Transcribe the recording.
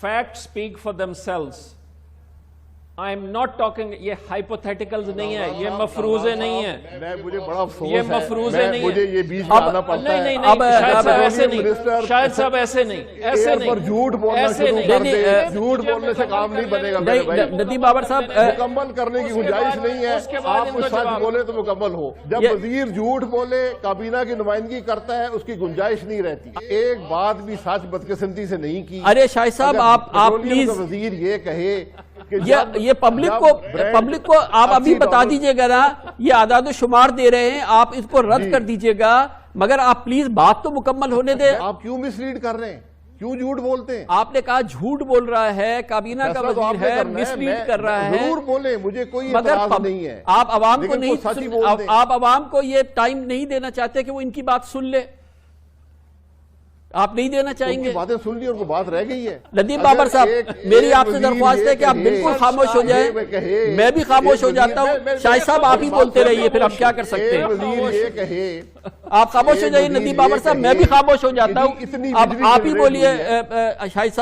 facts speak for themselves. I am not talking, یہ hypotheticals نہیں ہے, یہ مفروضے نہیں ہیں. مجھے بڑا افسوس ہے, یہ مفروضے نہیں مجھے یہ بیچ میں آنا پڑتا ہے. نہیں, شاید صاحب ایسے نہیں, شاہد صاحب ایسے نہیں, ایسے نہیں. پر جھوٹ بولنا شروع کر دے, جھوٹ بولنے سے کام نہیں بنے گا میرے بھائی. ندیم بابر صاحب, مکمل کرنے کی گنجائش نہیں ہے. آپ کو سچ بولے تو مکمل ہو. جب وزیر جھوٹ بولے, کابینہ کی نمائندگی کرتا ہے, اس کی گنجائش نہیں رہتی. ایک بات بھی سچ بدقسمتی سے نہیں کی. ارے شاہد صاحب آپ پلیز, وزیر یہ کہے یہ پبلک کو آپ ابھی بتا دیجئے گا نا, یہ اعداد و شمار دے رہے ہیں, آپ اس کو رد کر دیجئے گا, مگر آپ پلیز بات تو مکمل ہونے دیں. آپ کیوں مس لیڈ کر رہے ہیں, کیوں جھوٹ بولتے ہیں؟ آپ نے کہا جھوٹ بول رہا ہے, کابینہ کا وزیر ہے, مس لیڈ کر رہا ہے. ضرور بولیں, مجھے کوئی مگر اعتراض نہیں ہے. آپ عوام کو یہ ٹائم نہیں دینا چاہتے کہ وہ ان کی بات سن لے, آپ نہیں دینا چاہیں گے؟ باتیں سن لی اور وہ بات رہ گئی ہے. ندیم بابر صاحب, میری آپ سے درخواست ہے کہ آپ بالکل خاموش ہو جائیں. میں بھی خاموش ہو جاتا ہوں. شاہد صاحب آپ ہی بولتے رہیے, پھر ہم کیا کر سکتے ہیں. وزیر یہ کہے, آپ خاموش ہو جائیے. ندیم بابر صاحب, میں بھی خاموش ہو جاتا ہوں. اب آپ ہی بولیے شاہد صاحب.